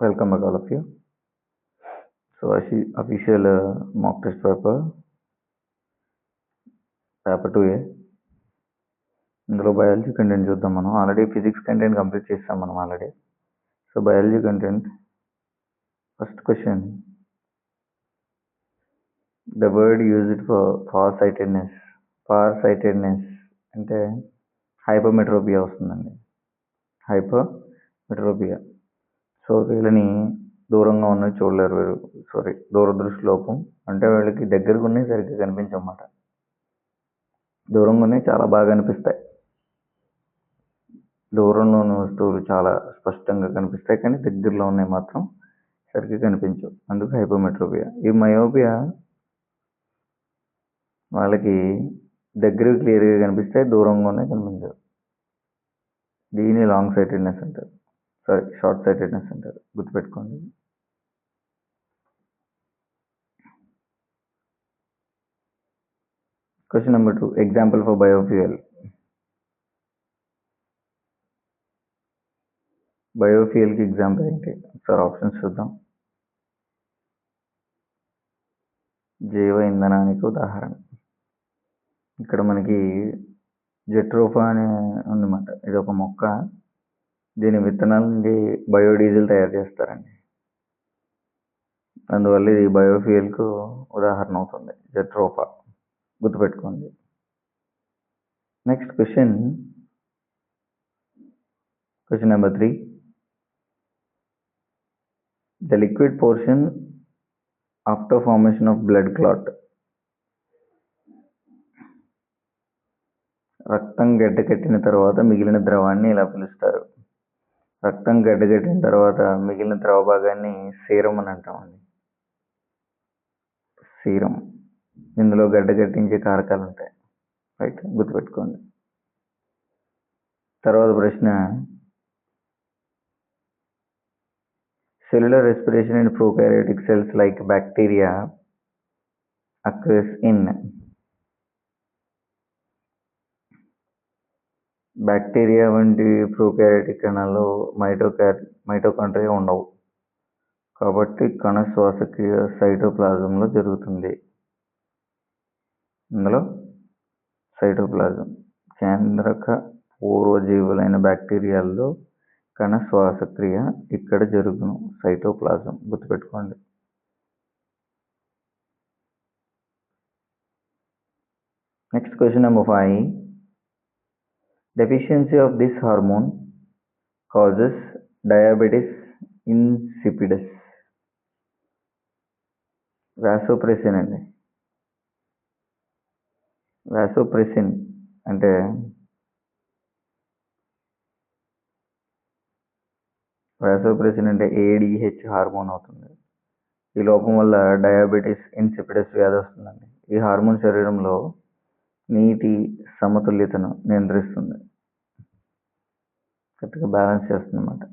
Welcome back, all of you. So, official mock test paper 2A. ఇందులో biology content చూద్దాం. మనం already physics content complete చేస్తాం మనం already. So biology content first question, the word used far sightedness అంటే హైపోమెట్రోపియా వస్తుందండి. హైపోమెట్రోపియా. So వీళ్ళని దూరంగా ఉన్నది చూడలేరు, దూరదృష్టి లోపం. అంటే వీళ్ళకి దగ్గరకు ఉన్నాయి సరిగ్గా కనిపించమాట, దూరంగా ఉన్నాయి చాలా బాగా అనిపిస్తాయి. దూరంలో ఉన్న వస్తువులు చాలా స్పష్టంగా కనిపిస్తాయి, కానీ దగ్గరలో ఉన్నాయి మాత్రం సరిగ్గా కనిపించవు. అందుకు హైపోమెట్రోపియా. ఈ మయోపియా వాళ్ళకి దగ్గర క్లియర్గా కనిపిస్తాయి, దూరంగానే కనిపించవు. దీన్ని లాంగ్ సైటెడ్నెస్ అంటారు, షార్ట్ సైటెడ్నెస్ అంటారు. గుర్తుపెట్టుకోండి. Question number 2, example for biofuel. బయోఫ్యూయల్కి ఎగ్జాంపుల్ ఏంటి? ఒకసారి ఆప్షన్స్ చూద్దాం. జైవ ఇంధనానికి ఉదాహరణ ఇక్కడ మనకి జెట్రోఫా అనే ఉందన్నమాట. ఇది ఒక మొక్క, దీని విత్తనాల నుండి బయోడీజిల్ తయారు చేస్తారండి. అందువల్ల ఇది బయోఫ్యూయల్కు ఉదాహరణ అవుతుంది, జెట్రోఫా. గుర్తుపెట్టుకోండి. Next question number 3, the liquid portion after formation of blood clot. రక్తం గడ్డకట్టిన తర్వాత మిగిలిన ద్రవాన్ని ఇలా పిలుస్తారు. రక్తం గడ్డకట్టిన తర్వాత మిగిలిన ద్రవ భాగాన్ని సీరం అని అంటామండి. సీరం. ఇందులో గడ్డకట్టించే కారకాలు ఉంటాయి. రైట్, గుర్తుపెట్టుకోండి. తర్వాత ప్రశ్న, cellular respiration in prokaryotic cells like bacteria occurs in. Bacteria వంటి ప్రోకారియోటిక్ కణాల్లో మైటోకాండ్రియా ఉండవు, కాబట్టి కణ శ్వాసక్రియ సైటోప్లాజంలో జరుగుతుంది. ఇందులో సైటోప్లాజం. కేంద్రక పూర్వజీవులైన బ్యాక్టీరియాల్లో కణ శ్వాసక్రియ ఇక్కడ జరుగును, సైటోప్లాజం. గుర్తుపెట్టుకోండి. Next question number 5, deficiency of this hormone causes diabetes insipidus. Vasopressin అండి. వాసోప్రెసిన్ అంటే ఏడిహెచ్ హార్మోన్ అవుతుంది. ఈ లోపం వల్ల డయాబెటీస్ ఇన్సిపిడస్ వ్యాధి వస్తుందండి. ఈ హార్మోన్ శరీరంలో నీటి సమతుల్యతను నియంత్రిస్తుంది, కరెక్ట్గా బ్యాలెన్స్ చేస్తుంది అన్నమాట.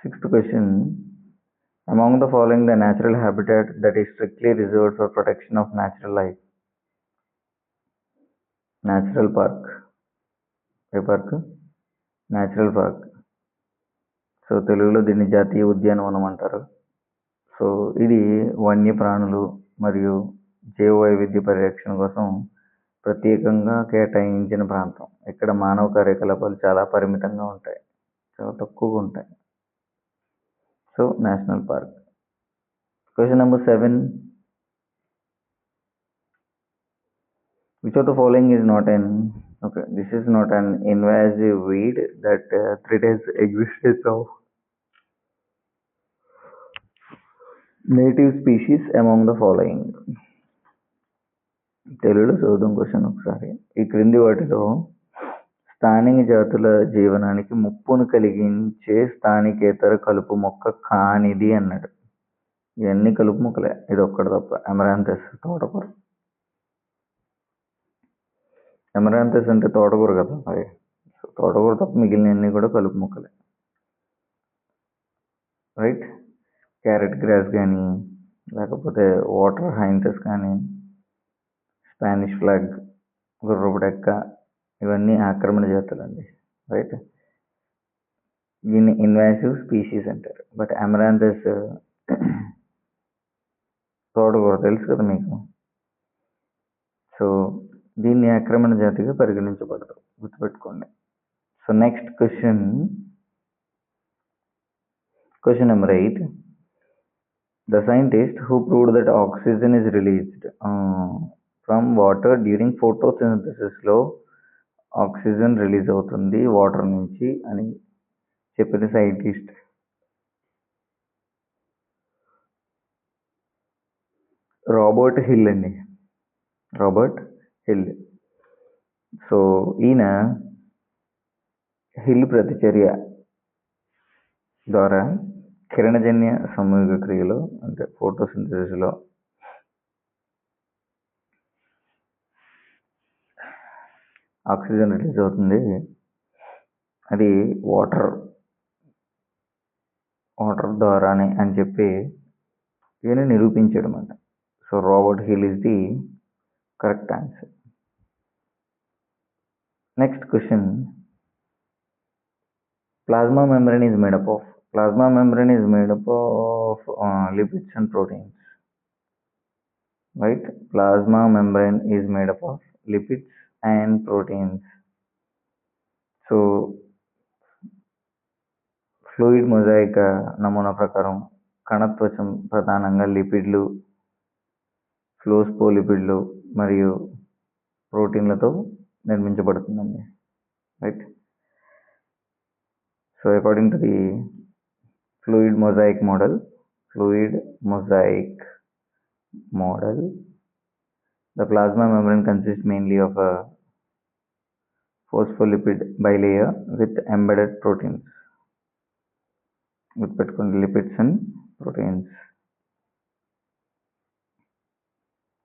6th question, among the following the natural habitat that is strictly reserved for protection of natural life. natural park. A park? Natural park. So తెలుగులో దీన్ని జాతీయ ఉద్యానవనం అంటారు. సో ఇది వన్యప్రాణులు మరియు జీవ వైవిధ్య పరిరక్షణ కోసం ప్రత్యేకంగా కేటాయించిన ప్రాంతం. ఇక్కడ మానవ కార్యకలాపాలు చాలా పరిమితంగా ఉంటాయి, చాలా తక్కువగా ఉంటాయి. So national park. Question number 7, which of the following is not an this is not an invasive weed that threatens existence of native species among the following. తెలుగులో చదువుదాం క్వశ్చన్ ఒకసారి. ఈ క్రింది వాటిలో స్థానిక జాతుల జీవనానికి ముప్పును కలిగించే స్థానికేతర కలుపు మొక్క కానిది అన్నాడు. ఇవన్నీ కలుపు మొక్కలే, ఇది ఒక్కటి తప్ప. అమరాంతస్, తోటకూర. అమరాంతస్ అంటే తోటకూర కదా, మరి తోటకూర తప్ప మిగిలినవన్నీ కూడా కలుపు మొక్కలే. రైట్. క్యారెట్ గ్రాస్ కానీ, లేకపోతే వాటర్ హైంతస్ కానీ, స్పానిష్ ఫ్లాగ్, గుర్రపు డెక్క, ఇవన్నీ ఆక్రమణ జాతులు అండి. రైట్. దీన్ని ఇన్వాసివ్ స్పీషీస్ అంటారు. బట్ అమరాంతస్ తోటకూర తెలుసు కదా మీకు. సో దీన్ని ఆక్రమణ జాతిగా పరిగణించబడదు, గుర్తుపెట్టుకోండి. So next question number 8. The scientist who proved that oxygen is released from water during photosynthesis లో ఆక్సిజన్ రిలీజ్ అవుతుంది వాటర్ నుంచి అని చెప్పిన సైంటిస్ట్ రాబర్ట్ హిల్ అండి. Robert hill. సో ఈయన హిల్ ప్రతిచర్య ద్వారా కిరణజన్య సంయోగ క్రియలో అంటే ఫోటోసింథసిస్లో ఆక్సిజన్ రిలీజ్ అవుతుంది, అది వాటర్ ద్వారానే అని చెప్పి ఈయన నిరూపించాడు అన్నమాట. So Robert hill is the correct answer. Next question. Plasma membrane is made up of lipids and proteins. Right? Plasma membrane is made up of lipids and proteins. So fluid mosaic నమూనా ప్రకారం కణత్వచం ప్రధానంగా లిపిడ్లు, ఫ్లోస్పోలిపిడ్లు మరియు ప్రోటీన్లతో నిర్మించబడుతుందండి. Right. So according to the fluid mosaic model, the plasma membrane consists mainly of a phospholipid bilayer with embedded proteins. గుర్తుపెట్టుకోండి, lipids and proteins.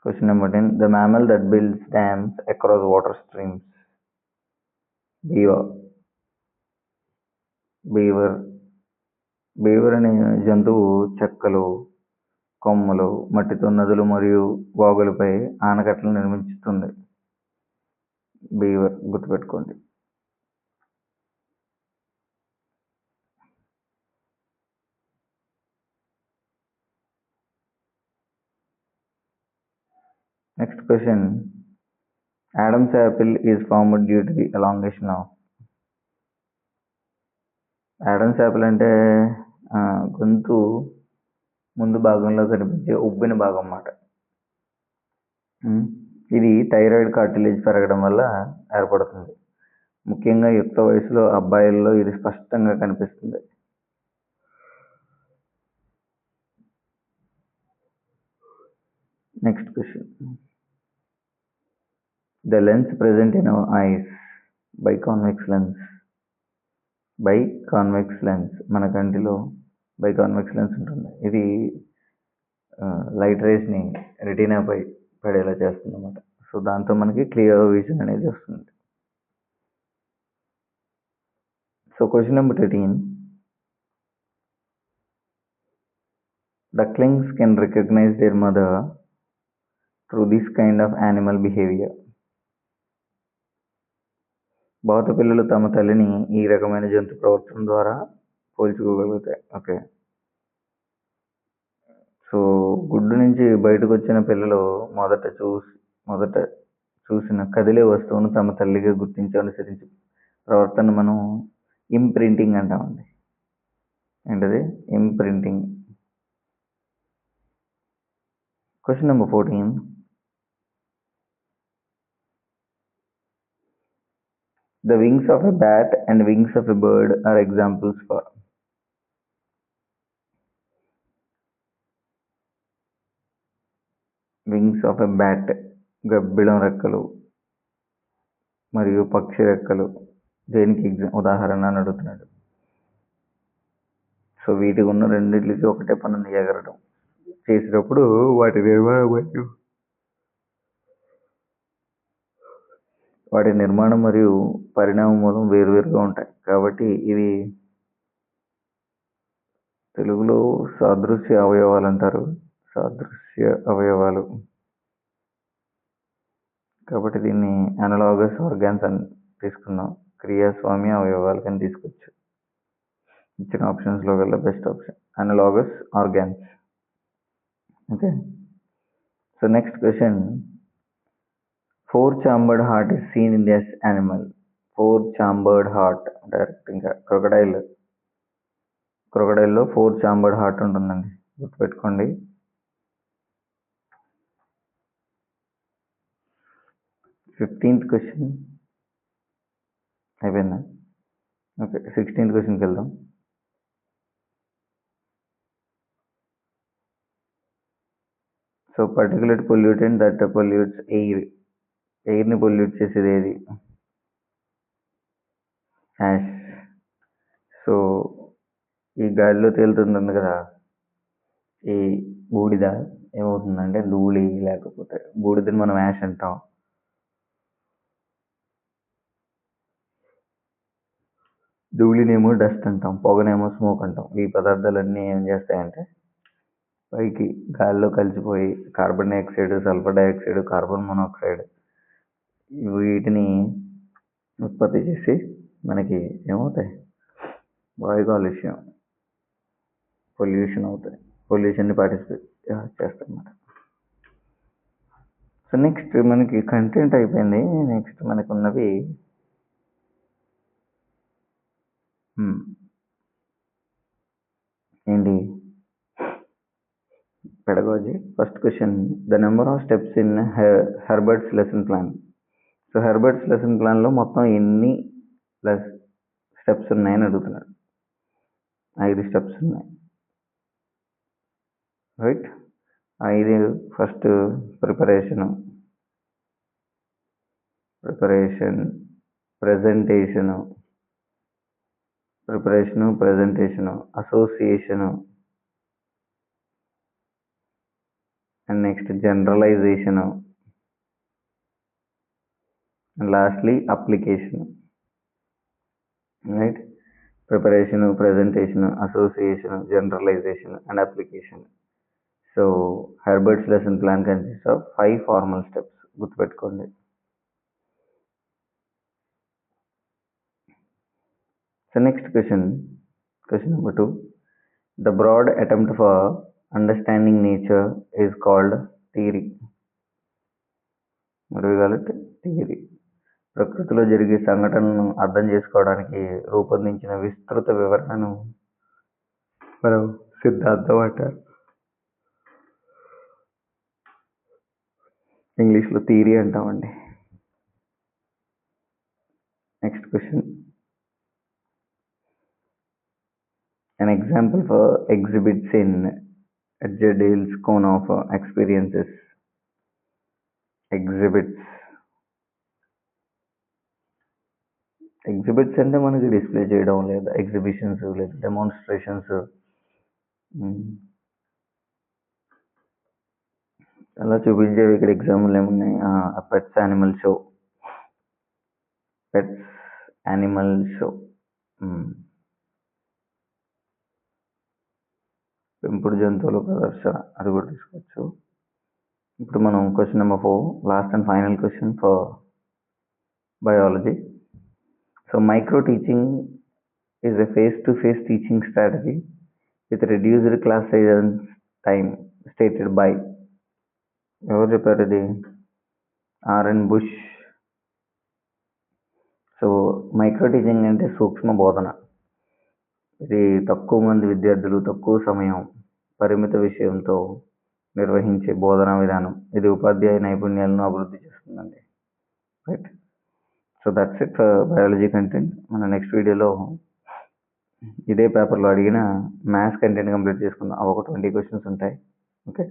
Question number 10. The mammal that builds dams across water streams. Beaver అనే జంతువు చెక్కలు, కొమ్మలు, మట్టితో నదులు మరియు వాగులపై ఆనకట్టలు నిర్మించుతుంది. Beaver, గుర్తుపెట్టుకోండి. Next question. Adam's apple is formed due to the elongation of. Adam's apple అంటే గొంతు ముందు భాగంలో కనిపించే ఉబ్బిన భాగం అన్నమాట. ఇది థైరాయిడ్ కార్టిలేజ్ పెరగడం వల్ల ఏర్పడుతుంది. ముఖ్యంగా యుక్త వయసులో అబ్బాయిల్లో ఇది స్పష్టంగా కనిపిస్తుంది. Next question. The lens present in our eyes, biconvex lens, మన కంటిలో బైకాన్వెక్స్ లెన్స్ ఉంటుంది. ఇది లైట్ రేస్ని రెటీనాపై పడేలా చేస్తుంది అన్నమాట. సో దాంతో మనకి క్లియర్ విజన్ అనేది వస్తుంది. So question number 13. Ducklings can recognize their mother through this kind of animal behavior. బాతు పిల్లలు తమ తల్లిని ఈ రకమైన జంతు ప్రవర్తన ద్వారా పోల్చుకోగలుగుతాయి. ఓకే. సో గుడ్డు నుంచి బయటకు వచ్చిన పిల్లలు మొదట చూసిన కదిలే వస్తువును తమ తల్లిగా గుర్తించి అనుసరించి ప్రవర్తన మనం ఇంప్రింటింగ్ అంటామండి. ఏంటది? Imprinting. Question number 14. The wings of a bat and wings of a bird are examples for. Wings of a bat, గబ్బిళం రెక్కలు మరియు పక్షి రెక్కలు దేనికి ఉదాహరణ అని అడుగుతున్నాడు. సో వీటికి ఉన్న రెండింటికి ఒకటే పని, ఎగరడం. చేసేటప్పుడు వాటి నిర్మాణం మరియు పరిణామం మూలం వేరువేరుగా ఉంటాయి. కాబట్టి ఇవి తెలుగులో సాదృశ్య అవయవాలు అంటారు. కాబట్టి దీన్ని అనలాగస్ ఆర్గాన్స్ అని తీసుకున్నాం. క్రియాస్వామ్య అవయవాలు అని తీసుకోవచ్చు. ఇచ్చిన ఆప్షన్స్లో కల్లా best option analogous organs. Okay, so next question, 4-chambered heart is seen in this animal. 4-chambered heart direct ఇంకా క్రొకడైల్లో 4-chambered heart ఉంటుందండి, గుర్తుపెట్టుకోండి. ఫిఫ్టీన్త్ క్వశ్చన్ అయిపోయిందా? ఓకే, 16th క్వశ్చన్కి వెళ్దాం. So particular pollutant that pollutes ఎయిర్ని పొల్యూట్ చేసేది ఏది? యాష్. సో ఈ గాలిలో తేలుతుంటుంది కదా, ఈ బూడిద ఏమవుతుందంటే ధూళి, లేకపోతే బూడిదని మనం యాష్ అంటాం. ధూళినేమో డస్ట్ అంటాం, పొగనేమో స్మోక్ అంటాం. ఈ పదార్థాలన్నీ ఏం చేస్తాయంటే పైకి గాలిలో కలిసిపోయి carbon dioxide, sulphur dioxide, carbon monoxide వీటిని ఉత్పత్తి చేసి మనకి ఏమవుతాయి? వాయు కాలుష్యం, పొల్యూషన్ అవుతాయి. పొల్యూషన్ని పార్టిసిపేట్ చేస్తారన్నమాట. సో నెక్స్ట్ మనకి కంటెంట్ అయిపోయింది. నెక్స్ట్ మనకు ఉన్నవి ఏంటి? Pedagogy. First question, the number of steps in Herbert's lesson plan. So Herbert's lesson ప్లాన్లో మొత్తం ఎన్ని స్టెప్స్ ఉన్నాయని అడుగుతున్నాడు. 5 స్టెప్స్ ఉన్నాయి, right? 5. First preparation, presentation, association, and next generalisation, and lastly application, right? Preparation, presentation, association, generalisation and application. So Herbert's lesson plan consist of 5 formal steps, గుర్తుపెట్టుకోండి. So next question number 2, the broad attempt for understanding nature is called theory. మరి కాబట్టి theory ప్రకృతిలో జరిగే సంఘటనలను అర్థం చేసుకోవడానికి రూపొందించిన విస్తృత వివరణను మనం సిద్ధాంతం అంటారు. ఇంగ్లీష్లో థియరీ అంటామండి. Next question, an example for exhibits in Dale's cone of experiences. Exhibits అంటే మనకి డిస్ప్లే చేయడం, లేదా ఎగ్జిబిషన్స్, లేదా డెమాన్స్ట్రేషన్స్, అలా చూపించేవి. ఇక్కడ ఎగ్జాంపుల్ ఏమున్నాయి? పెట్స్ యానిమల్ షో, పెంపుడు జంతువుల ప్రదర్శన, అది కూడా తీసుకోవచ్చు. ఇప్పుడు మనం question number 4, last and final question for biology. So micro teaching is a face-to-face teaching strategy with reduced class size and time stated by. ఎవరు చెప్పారు ఇది? RN bush. So micro teaching అంటే సూక్ష్మ బోధన. ఇది తక్కువ మంది విద్యార్థులు, తక్కువ సమయం, పరిమిత విషయంతో నిర్వహించే బోధనా విధానం. ఇది ఉపాధ్యాయ నైపుణ్యాలను అభివృద్ధి చేస్తుందండి, right? So that's it for biology content. మన నెక్స్ట్ వీడియోలో ఇదే పేపర్లో అడిగిన మ్యాథ్స్ కంటెంట్ కంప్లీట్ చేసుకుందాం. ఒక 20 క్వశ్చన్స్ ఉంటాయి. ఓకే.